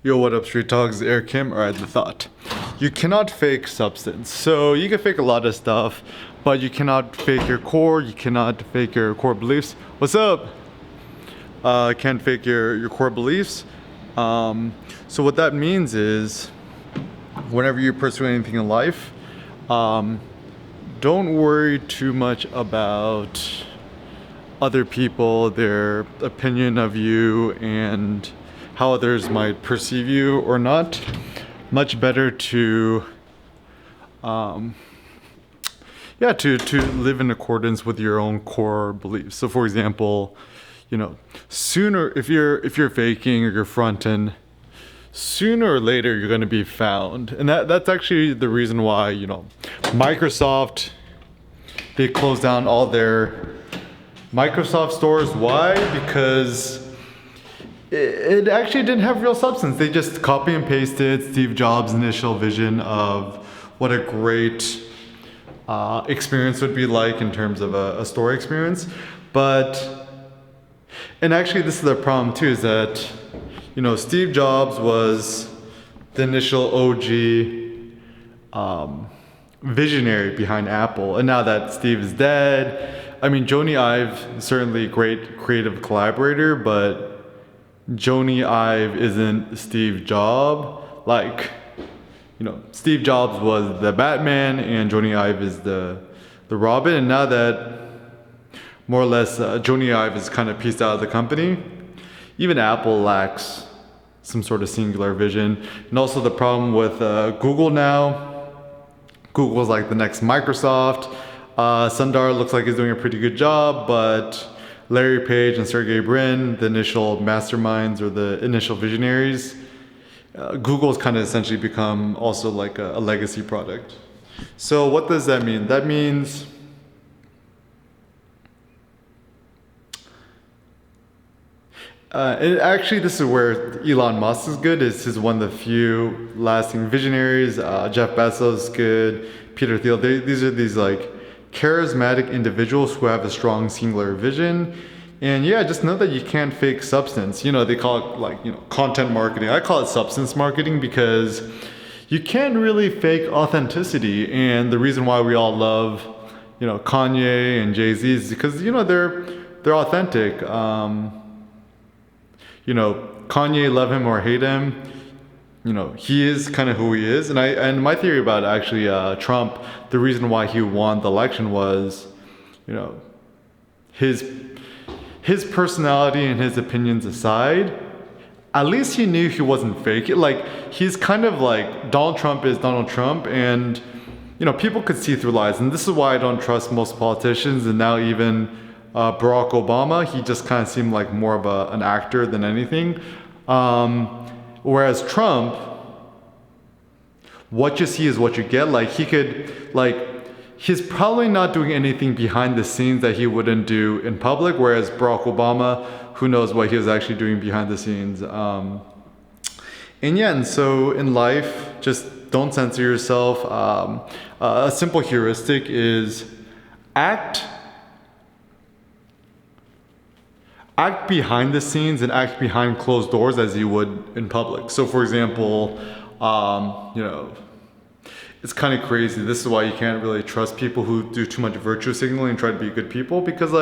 Yo, what up, Street Talks? Eric Kim. Alright, the thought. You cannot fake substance. So you can fake a lot of stuff, but you cannot fake your core. You cannot fake your core beliefs. What's up? Can't fake your core beliefs. So what that means is, whenever you pursue anything in life, don't worry too much about other people, their opinion of you, and how others might perceive you or not. Much better to to live in accordance with your own core beliefs. So for example, sooner, if you're faking or you're fronting, sooner or later you're going to be found. And that's actually the reason why Microsoft, they closed down all their Microsoft stores. Why? Because it actually didn't have real substance. They just copy and pasted Steve Jobs' initial vision of what a great experience would be like in terms of a store experience. And actually this is the problem too, is that Steve Jobs was the initial OG visionary behind Apple. And now that Steve is dead, I mean, Jony Ive is certainly a great creative collaborator, but Jony Ive isn't Steve Jobs. Steve Jobs was the Batman and Jony Ive is the Robin. And now that more or less Jony Ive is kind of pieced out of the company, even Apple lacks some sort of singular vision. And also the problem with Google now. Google's like the next Microsoft. Sundar looks like he's doing a pretty good job, but Larry Page and Sergey Brin, the initial masterminds or the initial visionaries, Google's kind of essentially become also like a legacy product. So what does that mean? That means actually, this is where Elon Musk is good. He's one of the few lasting visionaries. Jeff Bezos is good. Peter Thiel. These are these like charismatic individuals who have a strong singular vision. And yeah, just know that you can't fake substance. They call it content marketing. I call it substance marketing because you can't really fake authenticity. And the reason why we all love Kanye and Jay-Z is because they're authentic. Kanye, love him or hate him, he is kind of who he is. And my theory about actually Trump, the reason why he won the election was, his personality and his opinions aside, at least he knew he wasn't fake. He's kind of like Donald Trump is Donald Trump, and people could see through lies. And this is why I don't trust most politicians. And now even Barack Obama, he just kind of seemed like more of an actor than anything. Whereas Trump, what you see is what you get. He's probably not doing anything behind the scenes that he wouldn't do in public. Whereas Barack Obama, who knows what he was actually doing behind the scenes. And so in life, just don't censor yourself. A simple heuristic is act behind the scenes and act behind closed doors as you would in public. So for example, it's kind of crazy. This is why you can't really trust people who do too much virtue signaling and try to be good people, because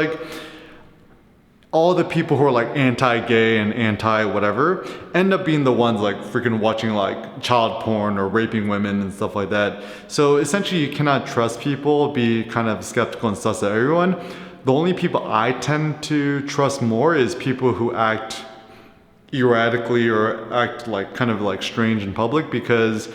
all the people who are anti-gay and anti-whatever end up being the ones freaking watching child porn or raping women and stuff like that. So essentially you cannot trust people, be kind of skeptical and sus at everyone. The only people I tend to trust more is people who act erratically or act kind of strange in public, because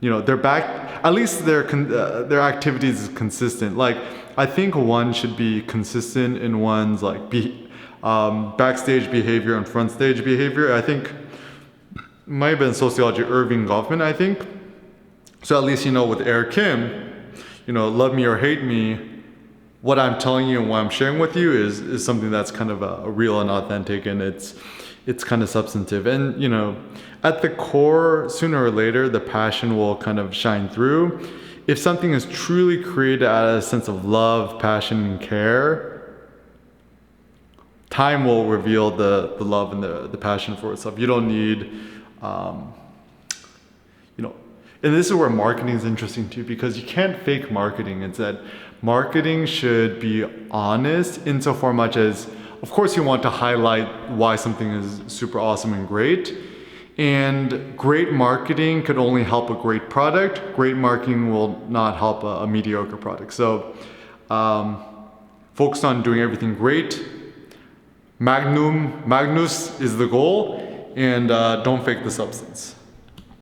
they're back, at least their activities is consistent. I think one should be consistent in one's backstage behavior and front stage behavior. I think it might have been sociology, Irving Goffman, I think. So at least with Eric Kim, love me or hate me, what I'm telling you and what I'm sharing with you is something that's kind of a real and authentic, and it's kind of substantive. And at the core, sooner or later, the passion will kind of shine through. If something is truly created out of a sense of love, passion, and care, time will reveal the love and the passion for itself. You don't need you know, and this is where marketing is interesting too, because you can't fake marketing. It's that marketing should be honest insofar much as, of course, you want to highlight why something is super awesome and great. And great marketing could only help a great product. Great marketing will not help a mediocre product. So focus on doing everything great. Magnus is the goal, and don't fake the substance.